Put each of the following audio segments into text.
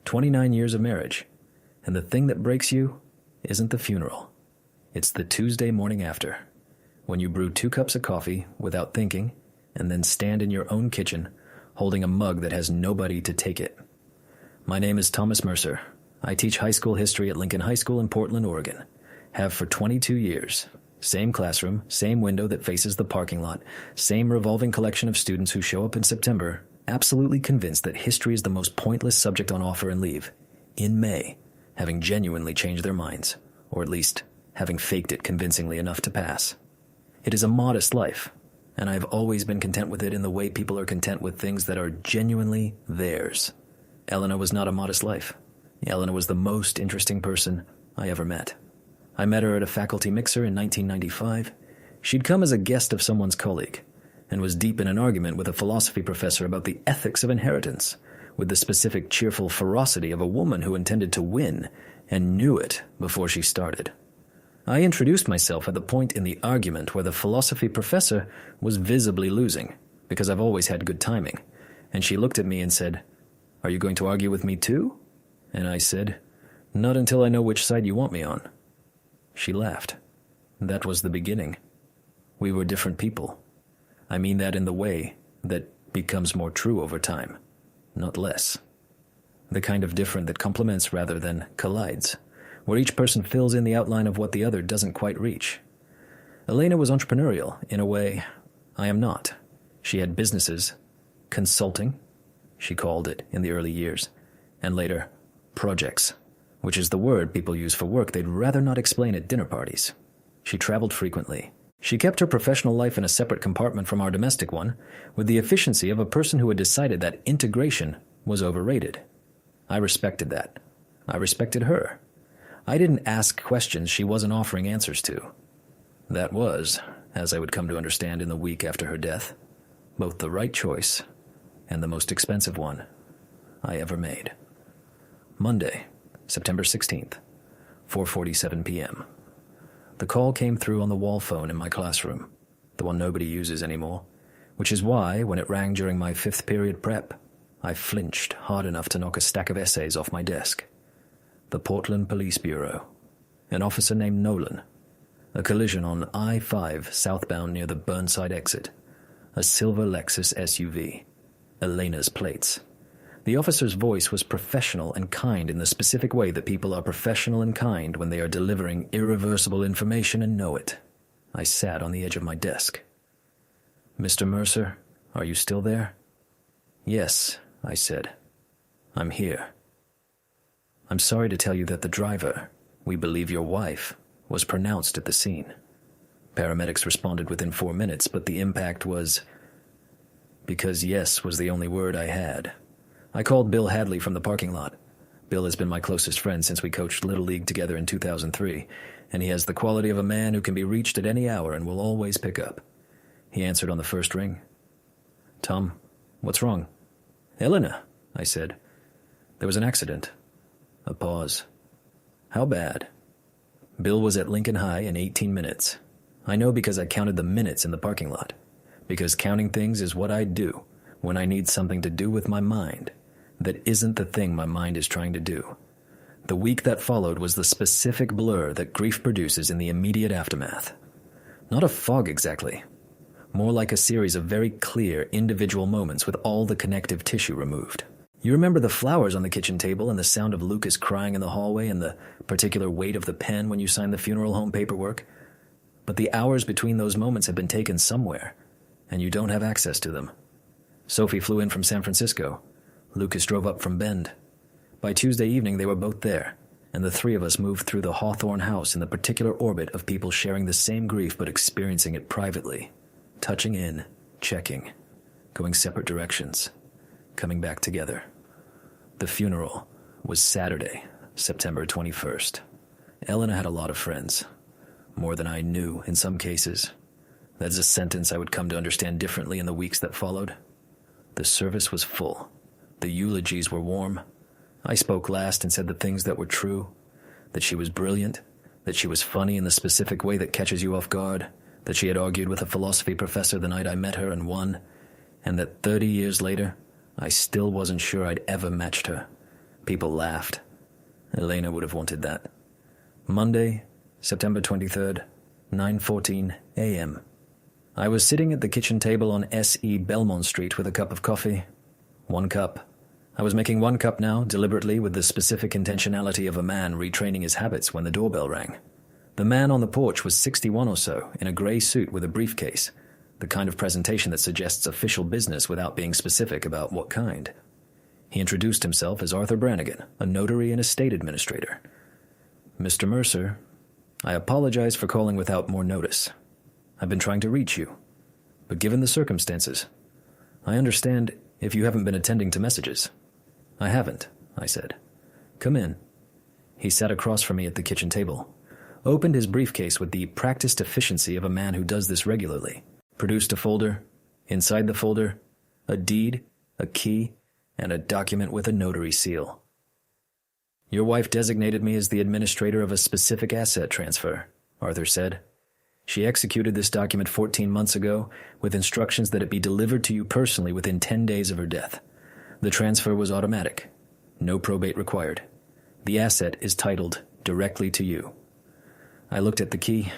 29 years of marriage, and the thing that breaks you isn't the funeral. It's the Tuesday morning after, when you brew 2 cups of coffee without thinking, and then stand in your own kitchen holding a mug that has nobody to take it. My name is Thomas Mercer. I teach high school history at Lincoln High School in Portland, Oregon. Have for 22 years. Same classroom, same window that faces the parking lot, same revolving collection of students who show up in September, absolutely convinced that history is the most pointless subject on offer and leave. In May, having genuinely changed their minds, or at least having faked it convincingly enough to pass. It is a modest life, and I have always been content with it in the way people are content with things that are genuinely theirs. Elena was not a modest life. Elena was the most interesting person I ever met. I met her at a faculty mixer in 1995. She'd come as a guest of someone's colleague, and was deep in an argument with a philosophy professor about the ethics of inheritance, with the specific cheerful ferocity of a woman who intended to win and knew it before she started. I introduced myself at the point in the argument where the philosophy professor was visibly losing, because I've always had good timing, and she looked at me and said, "Are you going to argue with me too?" And I said, "Not until I know which side you want me on." She laughed. That was the beginning. We were different people. I mean that in the way that becomes more true over time, not less. The kind of different that complements rather than collides, where each person fills in the outline of what the other doesn't quite reach. Elena was entrepreneurial in a way I am not. She had businesses, consulting, she called it in the early years, and later, projects, which is the word people use for work they'd rather not explain at dinner parties. She traveled frequently. She kept her professional life in a separate compartment from our domestic one, with the efficiency of a person who had decided that integration was overrated. I respected that. I respected her. I didn't ask questions she wasn't offering answers to. That was, as I would come to understand in the week after her death, both the right choice and the most expensive one I ever made. Monday, September 16th, 4:47 p.m. The call came through on the wall phone in my classroom, the one nobody uses anymore, which is why, when it rang during my 5th period prep, I flinched hard enough to knock a stack of essays off my desk. The Portland Police Bureau. An officer named Nolan. A collision on I-5 southbound near the Burnside exit. A silver Lexus SUV. Elena's plates. The officer's voice was professional and kind in the specific way that people are professional and kind when they are delivering irreversible information and know it. I sat on the edge of my desk. "Mr. Mercer, are you still there?" "Yes," I said. "I'm here. I'm sorry to tell you that the driver, we believe your wife, was pronounced at the scene. Paramedics responded within 4 minutes, but the impact was..." Because yes was the only word I had. I called Bill Hadley from the parking lot. Bill has been my closest friend since we coached Little League together in 2003, and he has the quality of a man who can be reached at any hour and will always pick up. He answered on the first ring. "Tom, what's wrong?" "Elena," I said. "There was an accident." A pause. "How bad?" Bill was at Lincoln High in 18 minutes. I know because I counted the minutes in the parking lot. Because counting things is what I do when I need something to do with my mind that isn't the thing my mind is trying to do. The week that followed was the specific blur that grief produces in the immediate aftermath. Not a fog exactly. More like a series of very clear individual moments with all the connective tissue removed. You remember the flowers on the kitchen table and the sound of Lucas crying in the hallway and the particular weight of the pen when you signed the funeral home paperwork? But the hours between those moments have been taken somewhere, and you don't have access to them. Sophie flew in from San Francisco. Lucas drove up from Bend. By Tuesday evening, they were both there, and the 3 of us moved through the Hawthorne house in the particular orbit of people sharing the same grief but experiencing it privately, touching in, checking, going separate directions, coming back together. The funeral was Saturday, September 21st. Elena had a lot of friends, more than I knew in some cases. That's a sentence I would come to understand differently in the weeks that followed. The service was full. The eulogies were warm. I spoke last and said the things that were true, that she was brilliant, that she was funny in the specific way that catches you off guard, that she had argued with a philosophy professor the night I met her and won, and that 30 years later, I still wasn't sure I'd ever matched her, People laughed. Elena would have wanted that. Monday, September 23rd, 9:14 a.m. I was sitting at the kitchen table on S.E. Belmont Street with a cup of coffee. 1 cup. I was making 1 cup now, deliberately, with the specific intentionality of a man retraining his habits when the doorbell rang. The man on the porch was 61 or so, in a gray suit with a briefcase, the kind of presentation that suggests official business without being specific about what kind. He introduced himself as Arthur Brannigan, a notary and estate administrator. Mr. Mercer, I apologize for calling without more notice. I've been trying to reach you, but given the circumstances, I understand if you haven't been attending to messages. I haven't, I said. Come in. He sat across from me at the kitchen table, opened his briefcase with the practiced efficiency of a man who does this regularly, produced a folder, inside the folder, a deed, a key, and a document with a notary seal. Your wife designated me as the administrator of a specific asset transfer, Arthur said. She executed this document 14 months ago with instructions that it be delivered to you personally within 10 days of her death. The transfer was automatic. No probate required. The asset is titled directly to you. I looked at the key.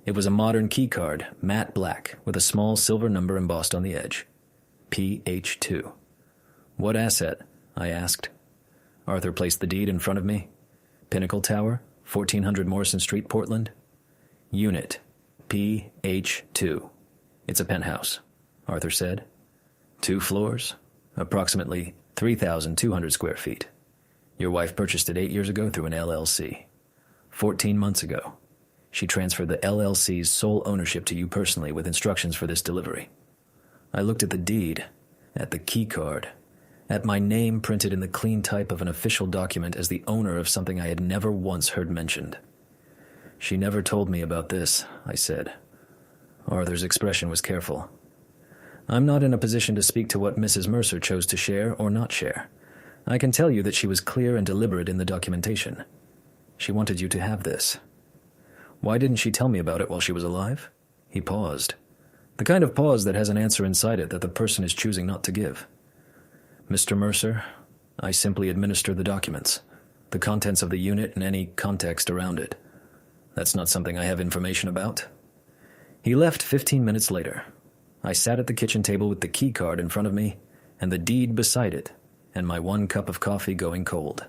It was a modern key card, matte black, with a small silver number embossed on the edge. PH2. What asset? I asked. Arthur placed the deed in front of me. Pinnacle Tower, 1400 Morrison Street, Portland. Unit, PH2. It's a penthouse, Arthur said. 2 floors, approximately 3,200 square feet. Your wife purchased it 8 years ago through an LLC. 14 months ago, she transferred the LLC's sole ownership to you personally with instructions for this delivery. I looked at the deed, at the key card, at my name printed in the clean type of an official document as the owner of something I had never once heard mentioned. She never told me about this, I said. Arthur's expression was careful. I'm not in a position to speak to what Mrs. Mercer chose to share or not share. I can tell you that she was clear and deliberate in the documentation. She wanted you to have this. Why didn't she tell me about it while she was alive? He paused. The kind of pause that has an answer inside it that the person is choosing not to give. Mr. Mercer, I simply administer the documents, the contents of the unit and any context around it. That's not something I have information about. He left 15 minutes later. I sat at the kitchen table with the key card in front of me and the deed beside it, and my 1 cup of coffee going cold.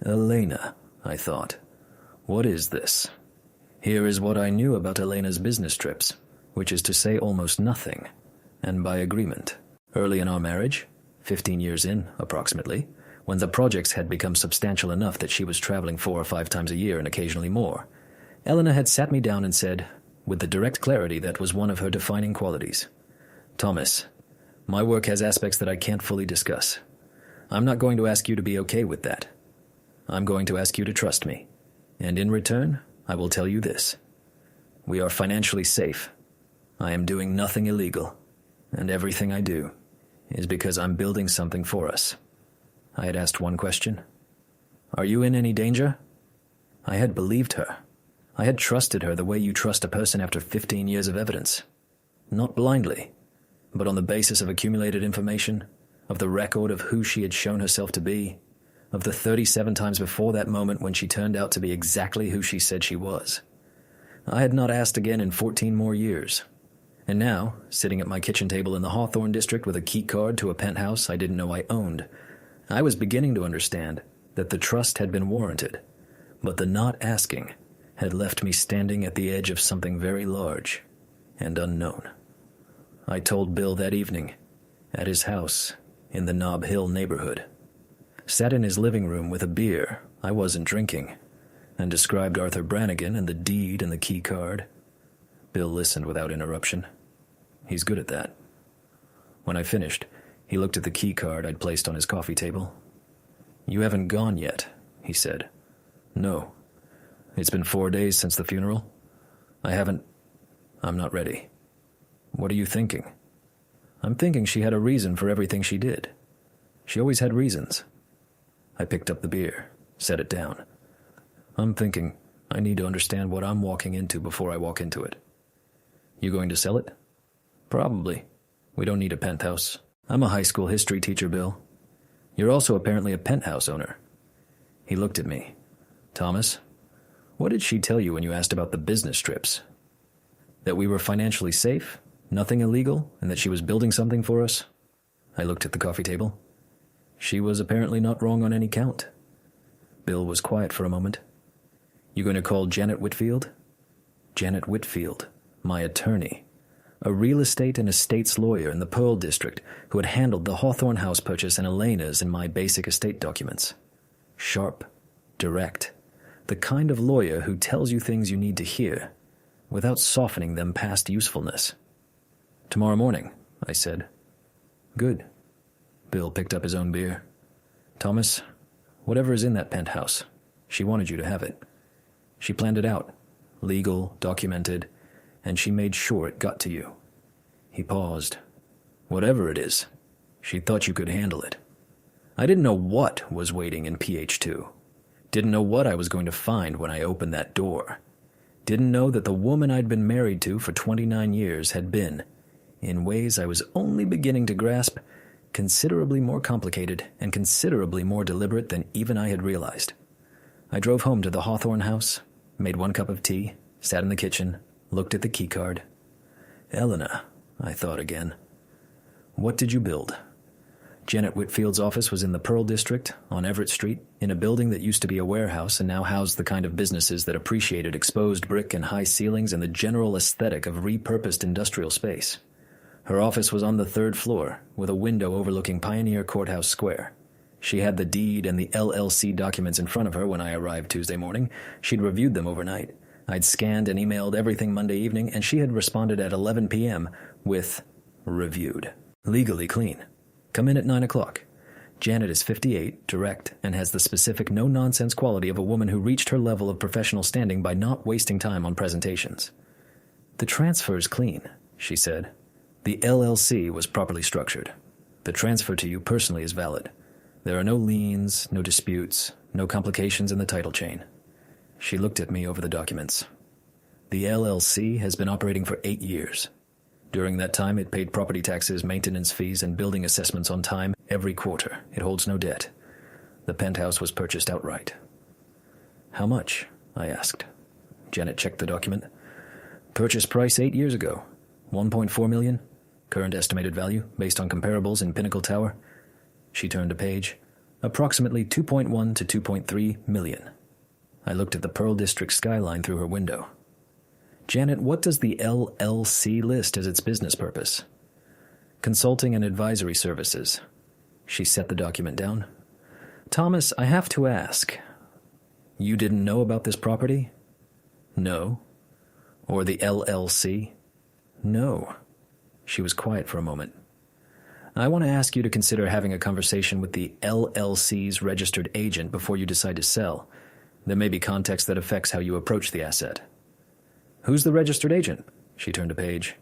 Elena, I thought. What is this? Here is what I knew about Elena's business trips, which is to say almost nothing, and by agreement. Early in our marriage, 15 years in, approximately, when the projects had become substantial enough that she was traveling 4 or 5 times a year and occasionally more, Elena had sat me down and said, with the direct clarity that was one of her defining qualities, Thomas, my work has aspects that I can't fully discuss. I'm not going to ask you to be okay with that. I'm going to ask you to trust me, and in return, I will tell you this. We are financially safe. I am doing nothing illegal, and everything I do is because I'm building something for us. I had asked 1 question. Are you in any danger? I had believed her. I had trusted her the way you trust a person after 15 years of evidence. Not blindly, but on the basis of accumulated information, of the record of who she had shown herself to be, of the 37 times before that moment when she turned out to be exactly who she said she was. I had not asked again in 14 more years. And now, sitting at my kitchen table in the Hawthorne district with a key card to a penthouse I didn't know I owned, I was beginning to understand that the trust had been warranted, but the not asking had left me standing at the edge of something very large and unknown. I told Bill that evening, at his house in the Nob Hill neighborhood. Sat in his living room with a beer I wasn't drinking, and described Arthur Brannigan and the deed and the key card. Bill listened without interruption. He's good at that. When I finished, he looked at the key card I'd placed on his coffee table. You haven't gone yet, he said. No. It's been 4 days since the funeral. I'm not ready. What are you thinking? I'm thinking she had a reason for everything she did. She always had reasons. I picked up the beer, set it down. I'm thinking I need to understand what I'm walking into before I walk into it. You going to sell it? Probably. We don't need a penthouse. I'm a high school history teacher, Bill. You're also apparently a penthouse owner. He looked at me. Thomas, what did she tell you when you asked about the business trips? That we were financially safe, nothing illegal, and that she was building something for us? I looked at the coffee table. She was apparently not wrong on any count. Bill was quiet for a moment. You going to call Janet Whitfield? Janet Whitfield, my attorney. A real estate and estates lawyer in the Pearl District who had handled the Hawthorne House purchase and Elena's in my basic estate documents. Sharp, direct, the kind of lawyer who tells you things you need to hear without softening them past usefulness. Tomorrow morning, I said. Good. Bill picked up his own beer. Thomas, whatever is in that penthouse, she wanted you to have it. She planned it out, legal, documented, and she made sure it got to you. He paused. Whatever it is, she thought you could handle it. I didn't know what was waiting in PH2. Didn't know what I was going to find when I opened that door. Didn't know that the woman I'd been married to for 29 years had been, in ways I was only beginning to grasp, considerably more complicated and considerably more deliberate than even I had realized. I drove home to the Hawthorne house, made 1 cup of tea, sat in the kitchen, looked at the keycard. Elena, I thought again. What did you build? Janet Whitfield's office was in the Pearl District, on Everett Street, in a building that used to be a warehouse and now housed the kind of businesses that appreciated exposed brick and high ceilings and the general aesthetic of repurposed industrial space. Her office was on the 3rd floor, with a window overlooking Pioneer Courthouse Square. She had the deed and the LLC documents in front of her when I arrived Tuesday morning. She'd reviewed them overnight. I'd scanned and emailed everything Monday evening, and she had responded at 11 p.m. with, reviewed. Legally clean. Come in at 9 o'clock. Janet is 58, direct, and has the specific no-nonsense quality of a woman who reached her level of professional standing by not wasting time on presentations. The transfer's clean, she said. The LLC was properly structured. The transfer to you personally is valid. There are no liens, no disputes, no complications in the title chain. She looked at me over the documents. The LLC has been operating for 8 years. During that time, it paid property taxes, maintenance fees, and building assessments on time every quarter. It holds no debt. The penthouse was purchased outright. How much? I asked. Janet checked the document. Purchase price 8 years ago. $1.4 million. Current estimated value, based on comparables in Pinnacle Tower. She turned a page. Approximately $2.1 to $2.3 million. I looked at the Pearl District skyline through her window. Janet, what does the LLC list as its business purpose? Consulting and advisory services. She set the document down. Thomas, I have to ask. You didn't know about this property? No. Or the LLC? No. She was quiet for a moment. I want to ask you to consider having a conversation with the LLC's registered agent before you decide to sell. There may be context that affects how you approach the asset. Who's the registered agent? She turned a page.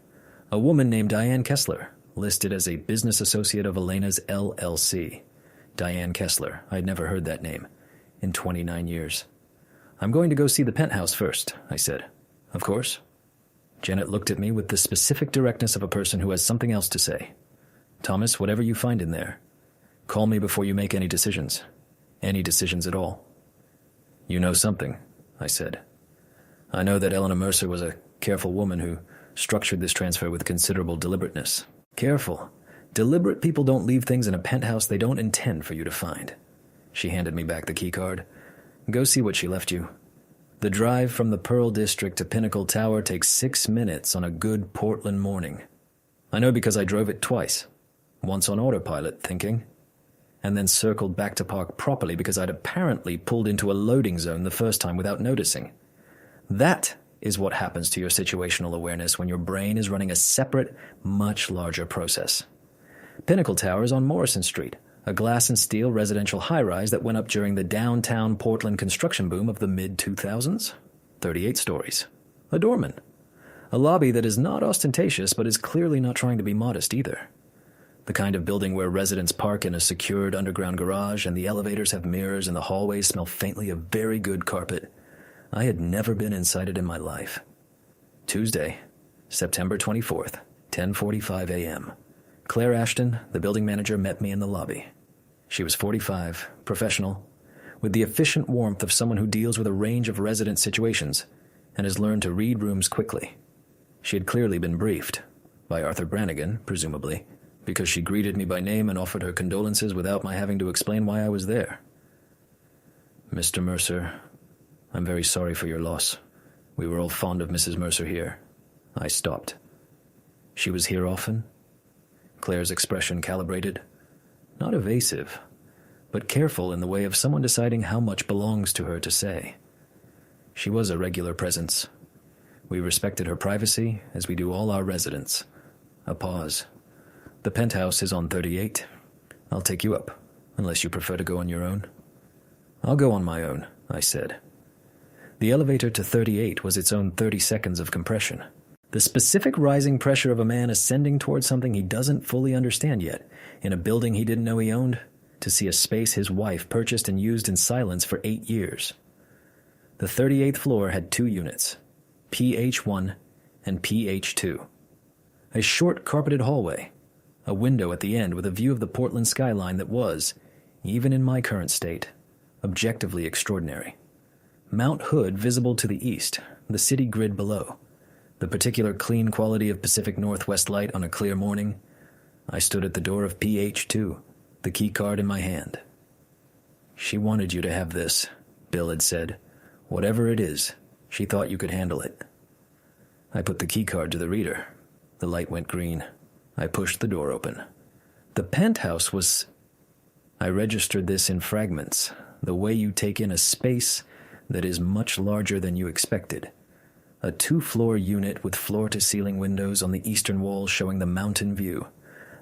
A woman named Diane Kessler, listed as a business associate of Elena's LLC. Diane Kessler. I'd never heard that name in 29 years. I'm going to go see the penthouse first, I said. Of course. Janet looked at me with the specific directness of a person who has something else to say. Thomas, whatever you find in there, call me before you make any decisions. Any decisions at all. You know something, I said. I know that Eleanor Mercer was a careful woman who structured this transfer with considerable deliberateness. Careful. Deliberate people don't leave things in a penthouse they don't intend for you to find. She handed me back the keycard. Go see what she left you. The drive from the Pearl District to Pinnacle Tower takes 6 minutes on a good Portland morning. I know because I drove it twice. Once on autopilot, thinking, and then circled back to park properly because I'd apparently pulled into a loading zone the first time without noticing. That is what happens to your situational awareness when your brain is running a separate, much larger process. Pinnacle Tower is on Morrison Street, a glass and steel residential high-rise that went up during the downtown Portland construction boom of the mid-2000s. 38 stories. A doorman. A lobby that is not ostentatious but is clearly not trying to be modest either. The kind of building where residents park in a secured underground garage and the elevators have mirrors and the hallways smell faintly of very good carpet. I had never been inside it in my life. Tuesday, September 24th, 10:45 a.m. Claire Ashton, the building manager, met me in the lobby. She was 45, professional, with the efficient warmth of someone who deals with a range of resident situations and has learned to read rooms quickly. She had clearly been briefed, by Arthur Brannigan, presumably, because she greeted me by name and offered her condolences without my having to explain why I was there. "Mr. Mercer, I'm very sorry for your loss. We were all fond of Mrs. Mercer here." I stopped. "She was here often?" Claire's expression calibrated. Not evasive, but careful in the way of someone deciding how much belongs to her to say. She was a regular presence. We respected her privacy, as we do all our residents. A pause. "The penthouse is on 38. I'll take you up, unless you prefer to go on your own." "I'll go on my own," I said. The elevator to 38 was its own 30 seconds of compression. The specific rising pressure of a man ascending towards something he doesn't fully understand yet, in a building he didn't know he owned, to see a space his wife purchased and used in silence for 8 years. The 38th floor had 2 units, PH1 and PH2. A short carpeted hallway, a window at the end with a view of the Portland skyline that was, even in my current state, objectively extraordinary. Mount Hood visible to the east, the city grid below, the particular clean quality of Pacific Northwest light on a clear morning. I stood at the door of PH2, the key card in my hand. "She wanted you to have this," Bill had said. "Whatever it is, she thought you could handle it." I put the key card to the reader. The light went green. I pushed the door open. The penthouse was... I registered this in fragments, the way you take in a space that is much larger than you expected. A 2-floor unit with floor-to-ceiling windows on the eastern wall showing the mountain view.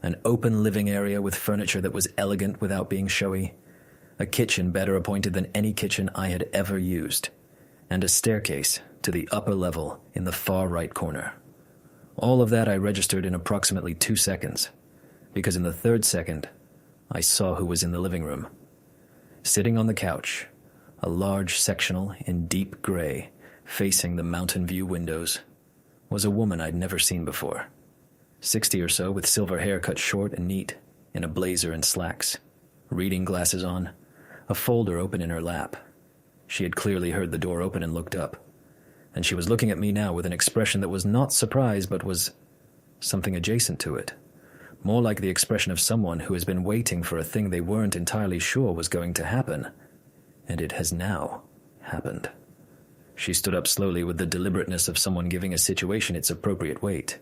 An open living area with furniture that was elegant without being showy. A kitchen better appointed than any kitchen I had ever used. And a staircase to the upper level in the far right corner. All of that I registered in approximately 2 seconds, because in the 3rd second, I saw who was in the living room. Sitting on the couch, a large sectional in deep gray, facing the mountain view windows, was a woman I'd never seen before. 60 or so, with silver hair cut short and neat, in a blazer and slacks, reading glasses on, a folder open in her lap. She had clearly heard the door open and looked up, and she was looking at me now with an expression that was not surprise but was something adjacent to it, more like the expression of someone who has been waiting for a thing they weren't entirely sure was going to happen, and it has now happened. She stood up slowly with the deliberateness of someone giving a situation its appropriate weight.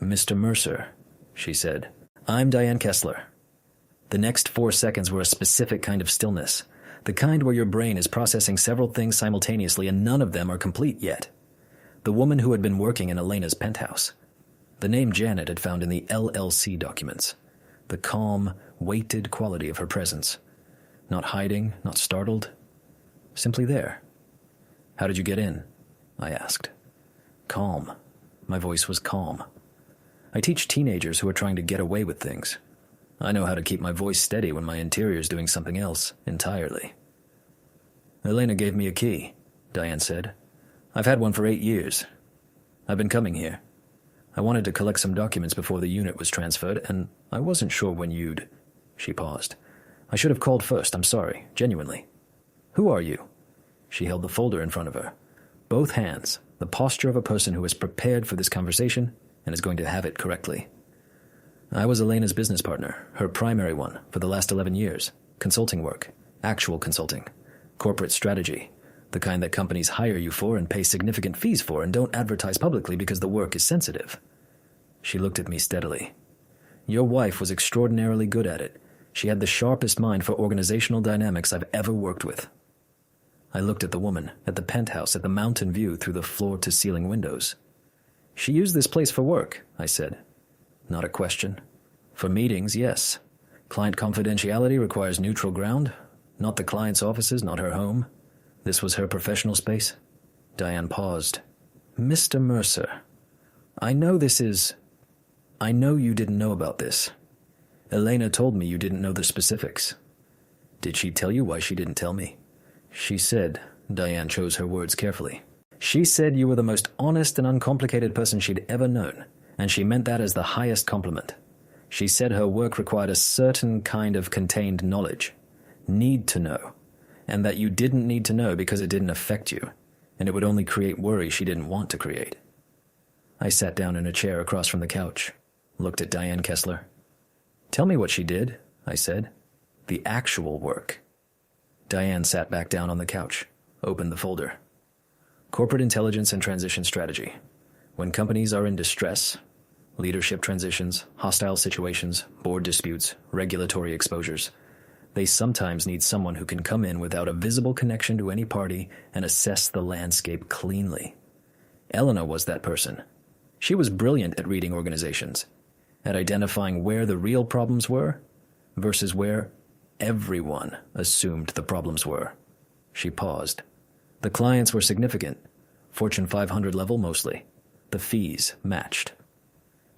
"Mr. Mercer," she said, "I'm Diane Kessler." The next 4 seconds were a specific kind of stillness, the kind where your brain is processing several things simultaneously and none of them are complete yet. The woman who had been working in Elena's penthouse. The name Janet had found in the LLC documents. The calm, weighted quality of her presence. Not hiding, not startled. Simply there. "How did you get in?" I asked. Calm. My voice was calm. I teach teenagers who are trying to get away with things. I know how to keep my voice steady when my interior's doing something else entirely. "Elena gave me a key," Diane said. "I've had one for 8 years. I've been coming here. I wanted to collect some documents before the unit was transferred, and I wasn't sure when you'd..." She paused. "I should have called first, I'm sorry, genuinely." "Who are you?" She held the folder in front of her. Both hands, the posture of a person who is prepared for this conversation and is going to have it correctly. "I was Elena's business partner, her primary one, for the last 11 years. Consulting work, actual consulting, corporate strategy, the kind that companies hire you for and pay significant fees for and don't advertise publicly because the work is sensitive." She looked at me steadily. "Your wife was extraordinarily good at it. She had the sharpest mind for organizational dynamics I've ever worked with." I looked at the woman, at the penthouse, at the mountain view through the floor-to-ceiling windows. "She used this place for work," I said. "Not a question. For meetings, yes. Client confidentiality requires neutral ground. Not the client's offices, not her home. This was her professional space." Diane paused. "Mr. Mercer, I know you didn't know about this. Elena told me you didn't know the specifics. Did she tell you why she didn't tell me?" "She said," Diane chose her words carefully, "she said you were the most honest and uncomplicated person she'd ever known, and she meant that as the highest compliment. She said her work required a certain kind of contained knowledge, need to know, and that you didn't need to know because it didn't affect you, and it would only create worry she didn't want to create. I sat down in a chair across from the couch, looked at Diane Kessler. "Tell me what she did," I said. "The actual work." Diane sat back down on the couch, opened the folder. Corporate Intelligence and Transition Strategy. When companies are in distress, leadership transitions, hostile situations, board disputes, regulatory exposures, they sometimes need someone who can come in without a visible connection to any party and assess the landscape cleanly. Elena was that person. She was brilliant at reading organizations, at identifying where the real problems were versus where everyone assumed the problems were. She paused. The clients were significant, Fortune 500 level mostly. The fees matched.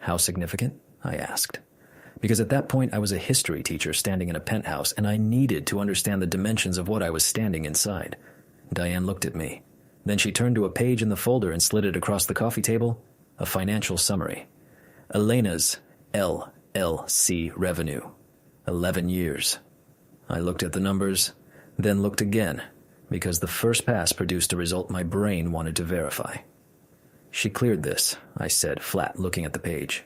How significant? I asked. Because at that point I was a history teacher standing in a penthouse, and I needed to understand the dimensions of what I was standing inside. Diane looked at me. Then she turned to a page in the folder and slid it across the coffee table, a financial summary. Elena's LLC revenue. 11 years. I looked at the numbers, then looked again, because the first pass produced a result my brain wanted to verify. She cleared this, I said, flat, looking at the page.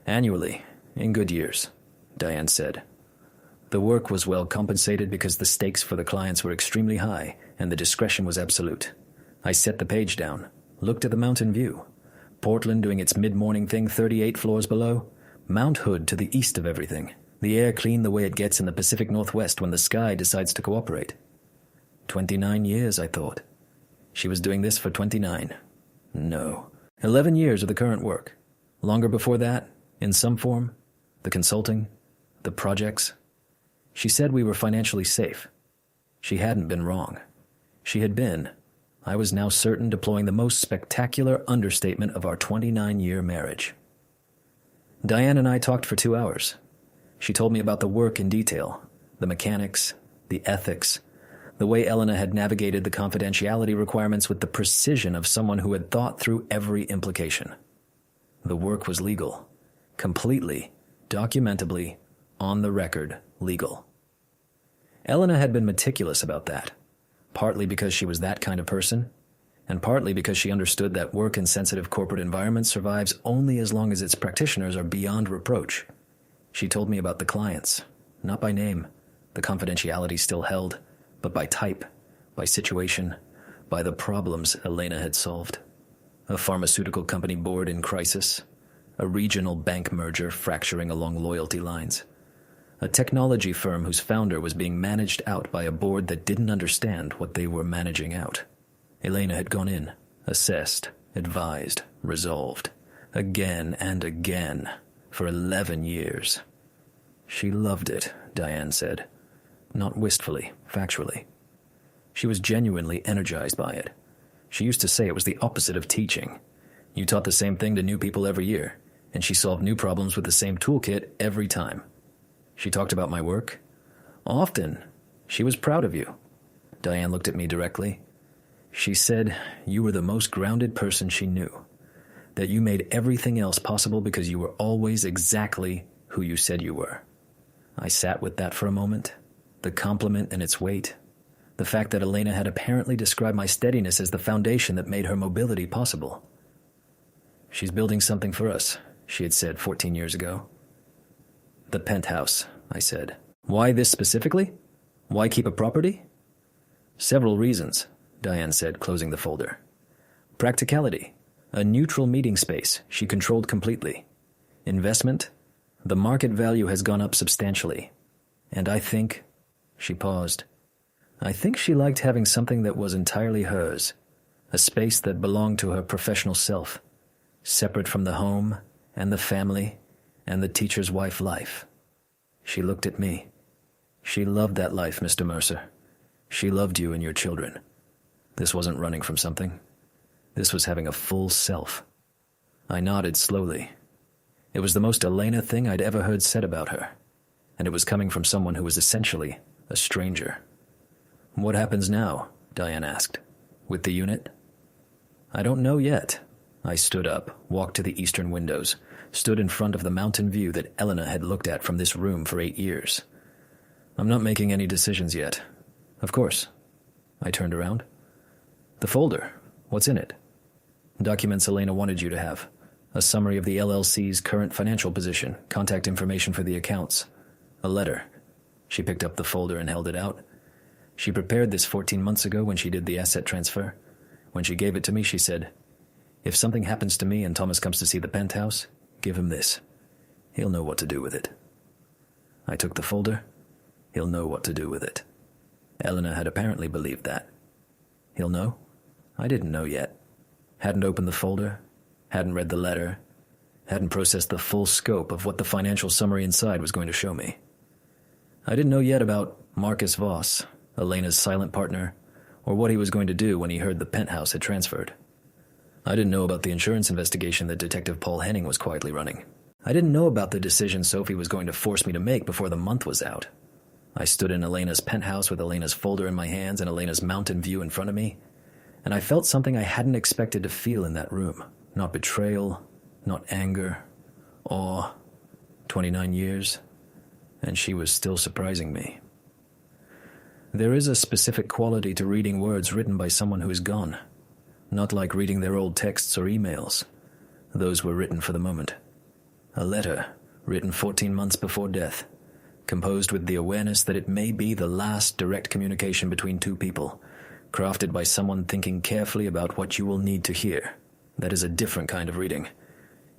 Annually, in good years, Diane said. The work was well compensated because the stakes for the clients were extremely high and the discretion was absolute. I set the page down, looked at the mountain view. Portland doing its mid-morning thing 38 floors below. Mount Hood to the east of everything. The air clean the way it gets in the Pacific Northwest when the sky decides to cooperate. 29 years, I thought. She was doing this for 29. No. 11 years of the current work. Longer before that, in some form, the consulting, the projects. She said we were financially safe. She hadn't been wrong. She had been, I was now certain, deploying the most spectacular understatement of our 29-year marriage. Diane and I talked for 2 hours. She told me about the work in detail, the mechanics, the ethics, the way Elena had navigated the confidentiality requirements with the precision of someone who had thought through every implication. The work was legal, completely, documentably, on the record, legal. Elena had been meticulous about that, partly because she was that kind of person, and partly because she understood that work in sensitive corporate environments survives only as long as its practitioners are beyond reproach. She told me about the clients, not by name, the confidentiality still held, but by type, by situation, by the problems Elena had solved. A pharmaceutical company board in crisis, a regional bank merger fracturing along loyalty lines, a technology firm whose founder was being managed out by a board that didn't understand what they were managing out. Elena had gone in, assessed, advised, resolved, again and again, for 11 years. She loved it, Diane said. Not wistfully, factually. She was genuinely energized by it. She used to say it was the opposite of teaching. You taught the same thing to new people every year, and she solved new problems with the same toolkit every time. She talked about my work. Often. She was proud of you. Diane looked at me directly. She said you were the most grounded person she knew, that you made everything else possible because you were always exactly who you said you were. I sat with that for a moment. The compliment and its weight. The fact that Elena had apparently described my steadiness as the foundation that made her mobility possible. She's building something for us, she had said 14 years ago. The Penthouse, I said. Why this specifically? Why keep a property? Several reasons, Diane said, closing the folder. Practicality. A neutral meeting space she controlled completely. Investment. The market value has gone up substantially. And I think... She paused. I think she liked having something that was entirely hers, a space that belonged to her professional self, separate from the home and the family and the teacher's wife life. She looked at me. She loved that life, Mr. Mercer. She loved you and your children. This wasn't running from something. This was having a full self. I nodded slowly. It was the most Elena thing I'd ever heard said about her, and it was coming from someone who was essentially a stranger. What happens now? Diane asked. With the unit? I don't know yet. I stood up, walked to the eastern windows, stood in front of the mountain view that Elena had looked at from this room for 8 years. I'm not making any decisions yet. Of course. I turned around. The folder. What's in it? Documents Elena wanted you to have. A summary of the LLC's current financial position, contact information for the accounts. A letter. She picked up the folder and held it out. She prepared this 14 months ago when she did the asset transfer. When she gave it to me, she said, "If something happens to me and Thomas comes to see the Penthouse, give him this. He'll know what to do with it." I took the folder. He'll know what to do with it. Elena had apparently believed that. He'll know? I didn't know yet. Hadn't opened the folder, hadn't read the letter, hadn't processed the full scope of what the financial summary inside was going to show me. I didn't know yet about Marcus Voss, Elena's silent partner, or what he was going to do when he heard the Penthouse had transferred. I didn't know about the insurance investigation that Detective Paul Henning was quietly running. I didn't know about the decision Sophie was going to force me to make before the month was out. I stood in Elena's penthouse with Elena's folder in my hands and Elena's mountain view in front of me, and I felt something I hadn't expected to feel in that room. Not betrayal, not anger, awe. 29 years, and she was still surprising me. There is a specific quality to reading words written by someone who is gone, not like reading their old texts or emails. Those were written for the moment. A letter, written 14 months before death, composed with the awareness that it may be the last direct communication between two people, crafted by someone thinking carefully about what you will need to hear. That is a different kind of reading.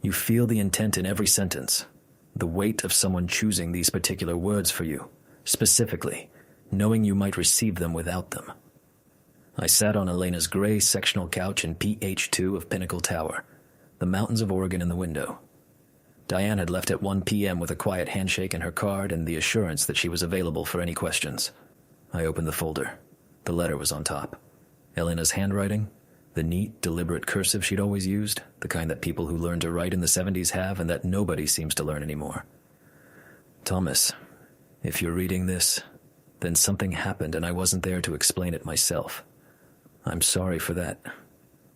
You feel the intent in every sentence, the weight of someone choosing these particular words for you, specifically, knowing you might receive them without them. I sat on Elena's gray sectional couch in PH2 of Pinnacle Tower, the mountains of Oregon in the window. Diane had left at 1 p.m. with a quiet handshake and her card and the assurance that she was available for any questions. I opened the folder. The letter was on top. Elena's handwriting, the neat, deliberate cursive she'd always used, the kind that people who learned to write in the 70s have and that nobody seems to learn anymore. "Thomas, if you're reading this, then something happened and I wasn't there to explain it myself. I'm sorry for that.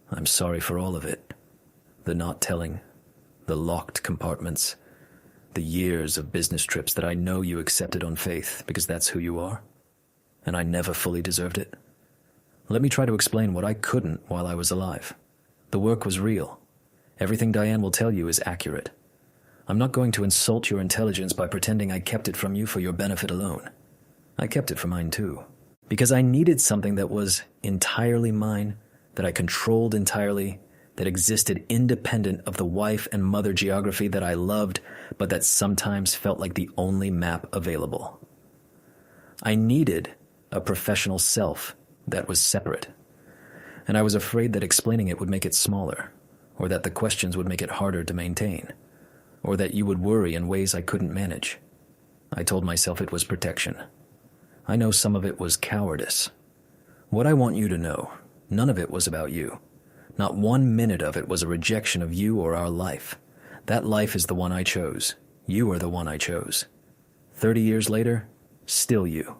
I'm sorry for all of it. The not telling, the locked compartments, the years of business trips that I know you accepted on faith because that's who you are, and I never fully deserved it. Let me try to explain what I couldn't while I was alive. The work was real. Everything Diane will tell you is accurate. I'm not going to insult your intelligence by pretending I kept it from you for your benefit alone. I kept it for mine too, because I needed something that was entirely mine, that I controlled entirely, that existed independent of the wife and mother geography that I loved, but that sometimes felt like the only map available. I needed a professional self that was separate, and I was afraid that explaining it would make it smaller, or that the questions would make it harder to maintain, or that you would worry in ways I couldn't manage. I told myself it was protection. I know some of it was cowardice. What I want you to know, none of it was about you. Not 1 minute of it was a rejection of you or our life. That life is the one I chose. You are the one I chose. 30 years later, still you.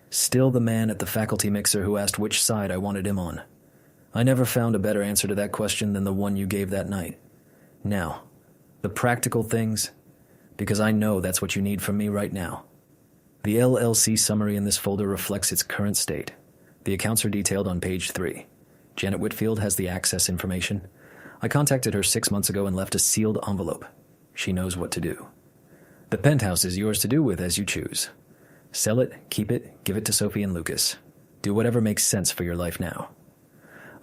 Still the man at the faculty mixer who asked which side I wanted him on. I never found a better answer to that question than the one you gave that night. Now, the practical things, because I know that's what you need from me right now. The LLC summary in this folder reflects its current state. The accounts are detailed on page 3. Janet Whitfield has the access information. I contacted her 6 months ago and left a sealed envelope. She knows what to do. The Penthouse is yours to do with as you choose. Sell it, keep it, give it to Sophie and Lucas. Do whatever makes sense for your life now.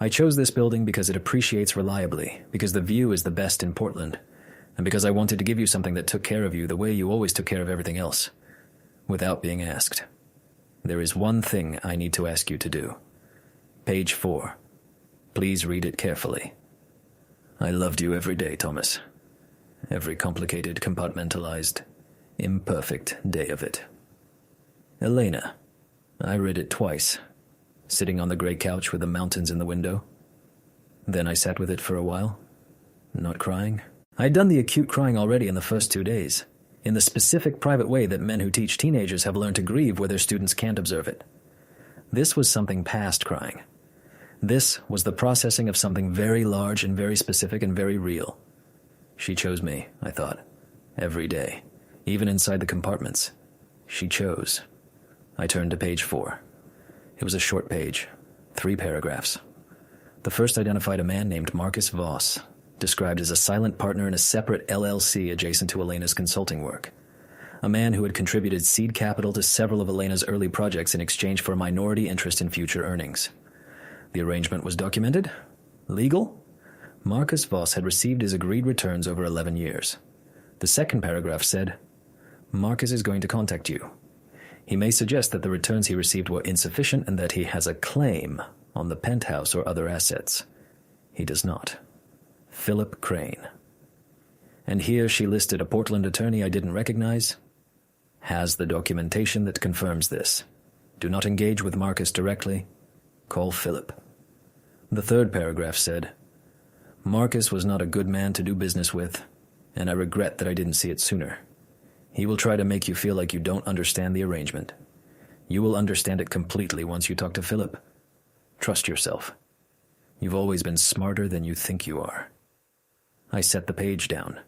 I chose this building because it appreciates reliably, because the view is the best in Portland, and because I wanted to give you something that took care of you the way you always took care of everything else, without being asked. There is one thing I need to ask you to do. Page 4. Please read it carefully. I loved you every day, Thomas. Every complicated, compartmentalized, imperfect day of it. Elena. I read it twice, sitting on the gray couch with the mountains in the window. Then I sat with it for a while, not crying. I'd done the acute crying already in the first 2 days, in the specific private way that men who teach teenagers have learned to grieve where their students can't observe it. This was something past crying. This was the processing of something very large and very specific and very real. She chose me, I thought, every day, even inside the compartments. She chose. I turned to page 4. It was a short page, 3 paragraphs. The first identified a man named Marcus Voss, described as a silent partner in a separate LLC adjacent to Elena's consulting work. A man who had contributed seed capital to several of Elena's early projects in exchange for a minority interest in future earnings. The arrangement was documented? Legal? Marcus Voss had received his agreed returns over 11 years. The second paragraph said, Marcus is going to contact you. He may suggest that the returns he received were insufficient and that he has a claim on the Penthouse or other assets. He does not. Philip Crane. And here she listed a Portland attorney I didn't recognize. Has the documentation that confirms this. Do not engage with Marcus directly. Call Philip. The third paragraph said, Marcus was not a good man to do business with, and I regret that I didn't see it sooner. He will try to make you feel like you don't understand the arrangement. You will understand it completely once you talk to Philip. Trust yourself. You've always been smarter than you think you are. I set the page down.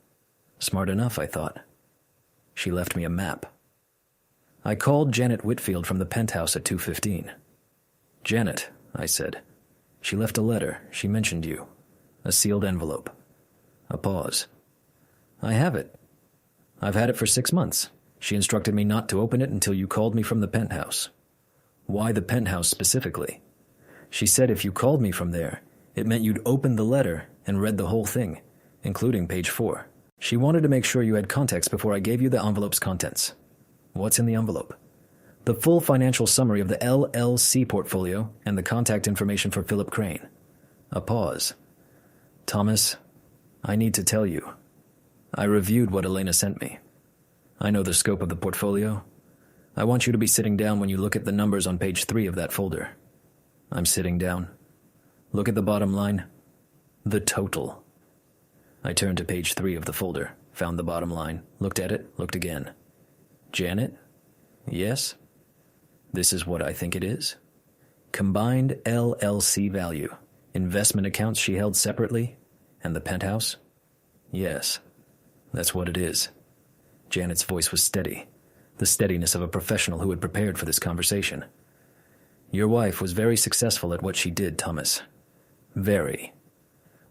Smart enough, I thought. She left me a map. I called Janet Whitfield from the Penthouse at 2:15. Janet, I said. She left a letter. She mentioned you. A sealed envelope. A pause. I have it. I've had it for 6 months. She instructed me not to open it until you called me from the Penthouse. Why the Penthouse specifically? She said if you called me from there, it meant you'd opened the letter and read the whole thing, including page 4. She wanted to make sure you had context before I gave you the envelope's contents. What's in the envelope? The full financial summary of the LLC portfolio and the contact information for Philip Crane. A pause. Thomas, I need to tell you. I reviewed what Elena sent me. I know the scope of the portfolio. I want you to be sitting down when you look at the numbers on page 3 of that folder. I'm sitting down. Look at the bottom line. The total. I turned to page 3 of the folder, found the bottom line, looked at it, looked again. Janet? Yes? This is what I think it is. Combined LLC value, investment accounts she held separately, and the Penthouse? Yes, that's what it is. Janet's voice was steady, the steadiness of a professional who had prepared for this conversation. Your wife was very successful at what she did, Thomas. Very.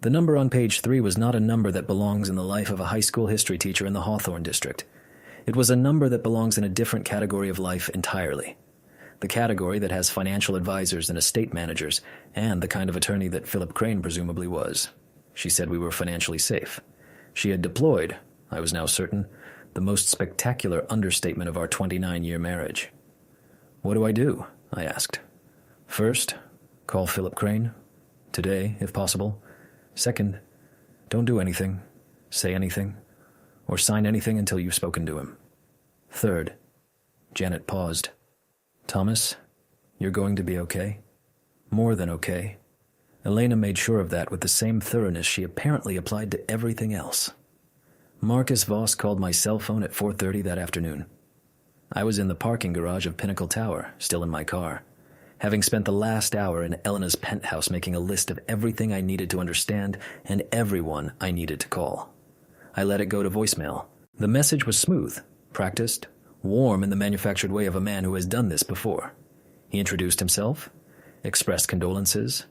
The number on page 3 was not a number that belongs in the life of a high school history teacher in the Hawthorne district. It was a number that belongs in a different category of life entirely. The category that has financial advisors and estate managers, and the kind of attorney that Philip Crane presumably was. She said we were financially safe. She had deployed, I was now certain, the most spectacular understatement of our 29-year marriage. What do I do? I asked. First, call Philip Crane. Today, if possible. Second, don't do anything, say anything, or sign anything until you've spoken to him. Third, Janet paused. Thomas, you're going to be okay. More than okay. Elena made sure of that with the same thoroughness she apparently applied to everything else. Marcus Voss called my cell phone at 4:30 that afternoon. I was in the parking garage of Pinnacle Tower, still in my car, having spent the last hour in Elena's penthouse making a list of everything I needed to understand and everyone I needed to call. I let it go to voicemail. The message was smooth, practiced, warm in the manufactured way of a man who has done this before. He introduced himself, expressed condolences,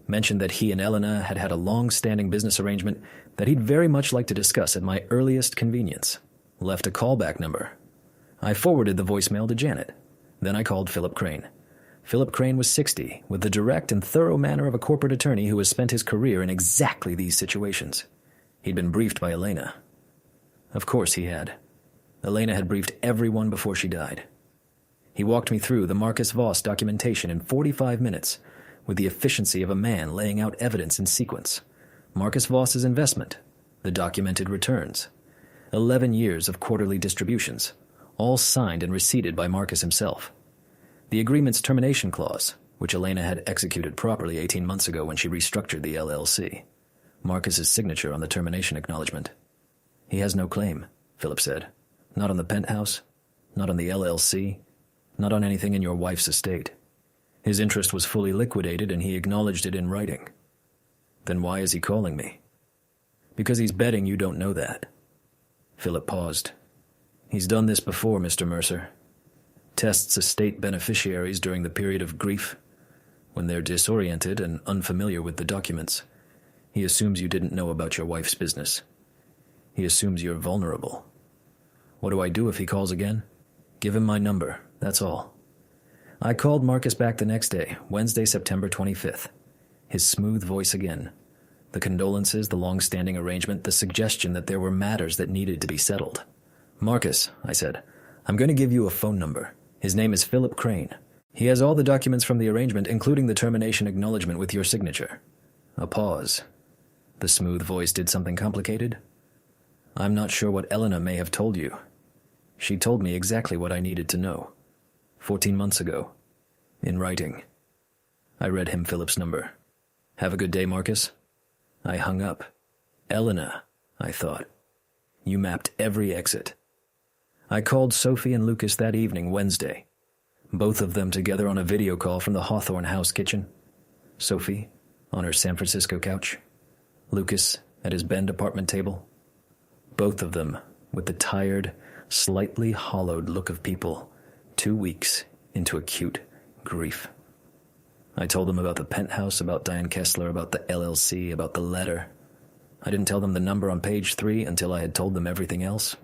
mentioned that he and Elena had had a long-standing business arrangement that he'd very much like to discuss at my earliest convenience, left a callback number. I forwarded the voicemail to Janet. Then I called Philip Crane. Philip Crane was 60, with the direct and thorough manner of a corporate attorney who has spent his career in exactly these situations. He'd been briefed by Elena. Of course he had. Elena had briefed everyone before she died. He walked me through the Marcus Voss documentation in 45 minutes, with the efficiency of a man laying out evidence in sequence. Marcus Voss's investment, the documented returns, 11 years of quarterly distributions, all signed and receipted by Marcus himself. The agreement's termination clause, which Elena had executed properly 18 months ago when she restructured the LLC. Marcus's signature on the termination acknowledgement. He has no claim, Philip said. Not on the Penthouse, not on the LLC, not on anything in your wife's estate. His interest was fully liquidated and he acknowledged it in writing. Then why is he calling me? Because he's betting you don't know that. Philip paused. He's done this before, Mr. Mercer. Tests estate beneficiaries during the period of grief when they're disoriented and unfamiliar with the documents. He assumes you didn't know about your wife's business. He assumes you're vulnerable. What do I do if he calls again? Give him my number, that's all. I called Marcus back the next day, Wednesday, September 25th. His smooth voice again. The condolences, the long-standing arrangement, the suggestion that there were matters that needed to be settled. Marcus, I said, I'm going to give you a phone number. His name is Philip Crane. He has all the documents from the arrangement, including the termination acknowledgement with your signature. A pause. The smooth voice did something complicated. I'm not sure what Elena may have told you. She told me exactly what I needed to know. 14 months ago. In writing. I read him Philip's number. Have a good day, Marcus. I hung up. Elena, I thought. You mapped every exit. I called Sophie and Lucas that evening, Wednesday. Both of them together on a video call from the Hawthorne House kitchen. Sophie on her San Francisco couch. Lucas at his Bend apartment table. Both of them with the tired, slightly hollowed look of people 2 weeks into acute grief. I told them about the Penthouse, about Diane Kessler, about the LLC, about the letter. I didn't tell them the number on page 3 until I had told them everything else.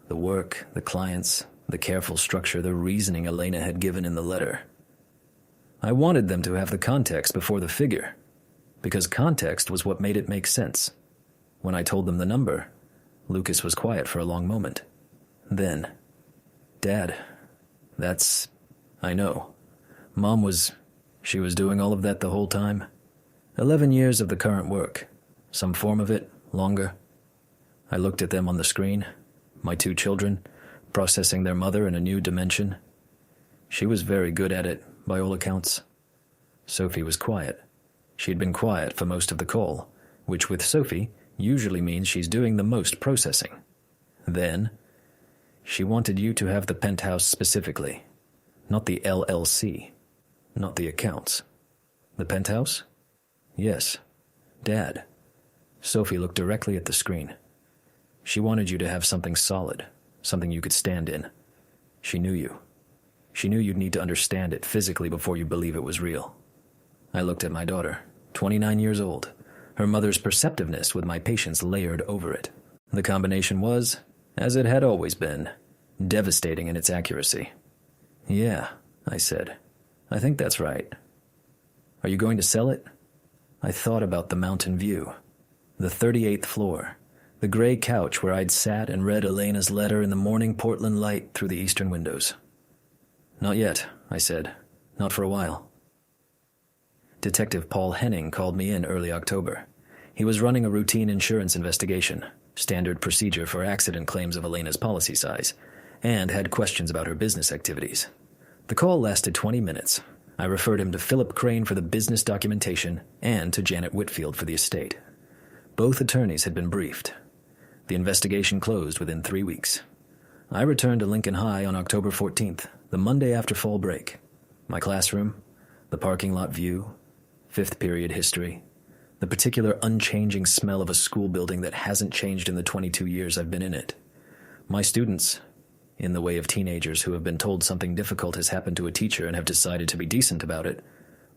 The work, the clients, the careful structure, the reasoning Elena had given in the letter. I wanted them to have the context before the figure, because context was what made it make sense. When I told them the number, Lucas was quiet for a long moment. Then, Dad, I know. She was doing all of that the whole time. 11 years of the current work. Some form of it, longer. I looked at them on the screen, my 2 children, processing their mother in a new dimension. She was very good at it, by all accounts. Sophie was quiet. She'd been quiet for most of the call, which with Sophie usually means she's doing the most processing. Then, she wanted you to have the Penthouse specifically, not the LLC, not the accounts. The Penthouse? Yes. Dad. Sophie looked directly at the screen. She wanted you to have something solid, something you could stand in. She knew you. She knew you'd need to understand it physically before you believe it was real. I looked at my daughter, 29 years old, her mother's perceptiveness with my patience layered over it. The combination was, as it had always been, devastating in its accuracy. Yeah, I said. I think that's right. Are you going to sell it? I thought about the mountain view, the 38th floor, the gray couch where I'd sat and read Elena's letter in the morning Portland light through the eastern windows. Not yet, I said. Not for a while. Detective Paul Henning called me in early October. He was running a routine insurance investigation, standard procedure for accident claims of Elena's policy size, and had questions about her business activities. The call lasted 20 minutes. I referred him to Philip Crane for the business documentation and to Janet Whitfield for the estate. Both attorneys had been briefed. The investigation closed within 3 weeks. I returned to Lincoln High on October 14th, the Monday after fall break. My classroom, the parking lot view, 5th period history, the particular unchanging smell of a school building that hasn't changed in the 22 years I've been in it. My students, in the way of teenagers who have been told something difficult has happened to a teacher and have decided to be decent about it,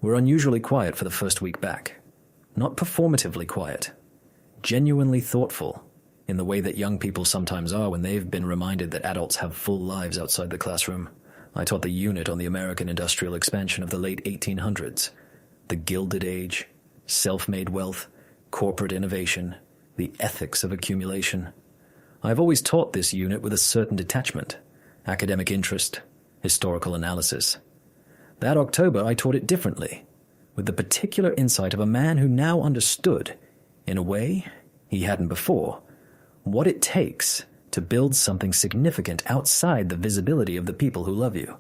were unusually quiet for the first week back. Not performatively quiet, genuinely thoughtful, in the way that young people sometimes are when they've been reminded that adults have full lives outside the classroom. I taught the unit on the American industrial expansion of the late 1800s, the Gilded Age, self-made wealth, corporate innovation, the ethics of accumulation. I've always taught this unit with a certain detachment, academic interest, historical analysis. That October, I taught it differently, with the particular insight of a man who now understood, in a way he hadn't before, what it takes to build something significant outside the visibility of the people who love you,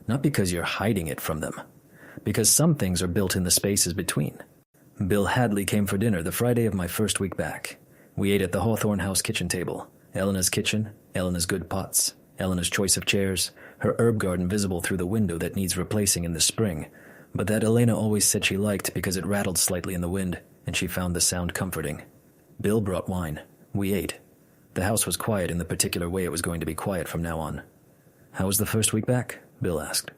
not because you're hiding it from them, because some things are built in the spaces between. Bill Hadley came for dinner the Friday of my first week back. We ate at the Hawthorne House kitchen table. Elena's kitchen, Elena's good pots, Elena's choice of chairs, her herb garden visible through the window that needs replacing in the spring, but that Elena always said she liked because it rattled slightly in the wind, and she found the sound comforting. Bill brought wine. We ate. The house was quiet in the particular way it was going to be quiet from now on. How was the first week back? Bill asked.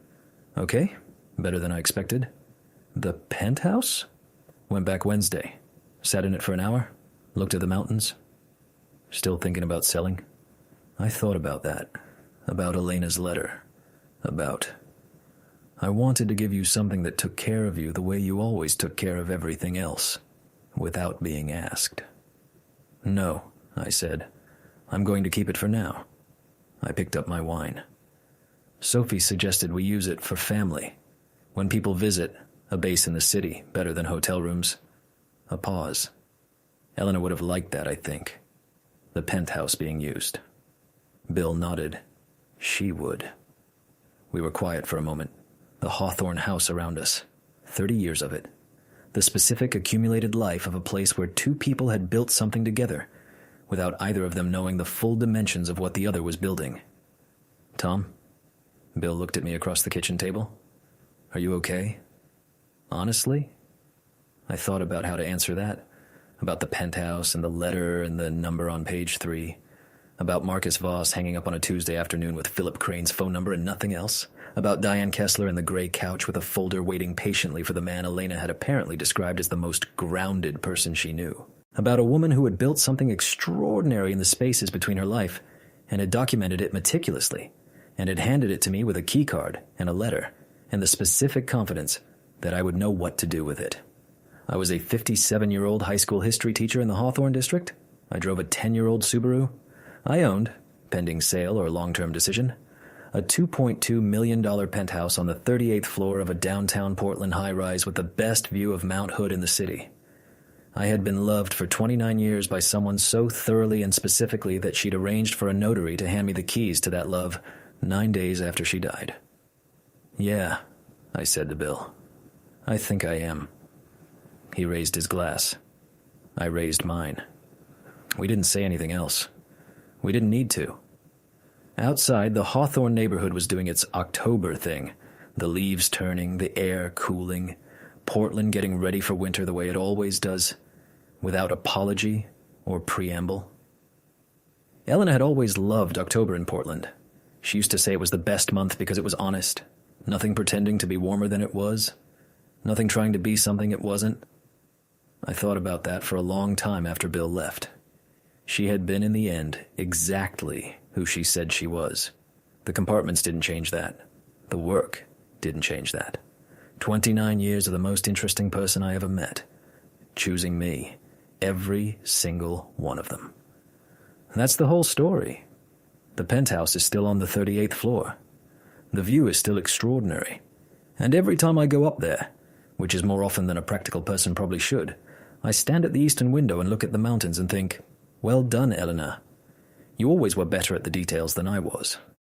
Okay. Better than I expected. The Penthouse? Went back Wednesday. Sat in it for an hour. Looked at the mountains. Still thinking about selling? I thought about that. About Elena's letter. I wanted to give you something that took care of you the way you always took care of everything else, without being asked. No, I said. I'm going to keep it for now. I picked up my wine. Sophie suggested we use it for family. When people visit, a base in the city, better than hotel rooms. A pause. Elena would have liked that, I think. The penthouse being used. Bill nodded. She would. We were quiet for a moment. The Hawthorne house around us. 30 years of it. The specific accumulated life of a place where two people had built something together, without either of them knowing the full dimensions of what the other was building. Tom? Bill looked at me across the kitchen table. Are you okay? Honestly? I thought about how to answer that. About the penthouse and the letter and the number on page 3. About Marcus Voss hanging up on a Tuesday afternoon with Philip Crane's phone number and nothing else. About Diane Kessler in the gray couch with a folder waiting patiently for the man Elena had apparently described as the most grounded person she knew. About a woman who had built something extraordinary in the spaces between her life and had documented it meticulously and had handed it to me with a key card and a letter and the specific confidence that I would know what to do with it. I was a 57-year-old high school history teacher in the Hawthorne district. I drove a 10-year-old Subaru. I owned, pending sale or long-term decision, a $2.2 million penthouse on the 38th floor of a downtown Portland high-rise with the best view of Mount Hood in the city. I had been loved for 29 years by someone so thoroughly and specifically that she'd arranged for a notary to hand me the keys to that love 9 days after she died. Yeah, I said to Bill. I think I am. He raised his glass. I raised mine. We didn't say anything else. We didn't need to. Outside, the Hawthorne neighborhood was doing its October thing. The leaves turning, the air cooling, Portland getting ready for winter the way it always does, without apology or preamble. Elena had always loved October in Portland. She used to say it was the best month because it was honest, nothing pretending to be warmer than it was, nothing trying to be something it wasn't. I thought about that for a long time after Bill left. She had been, in the end, exactly who she said she was. The compartments didn't change that. The work didn't change that. 29 years of the most interesting person I ever met. Choosing me. Every single one of them. And that's the whole story. The penthouse is still on the 38th floor. The view is still extraordinary. And every time I go up there, which is more often than a practical person probably should, I stand at the eastern window and look at the mountains and think, well done, Eleanor. You always were better at the details than I was.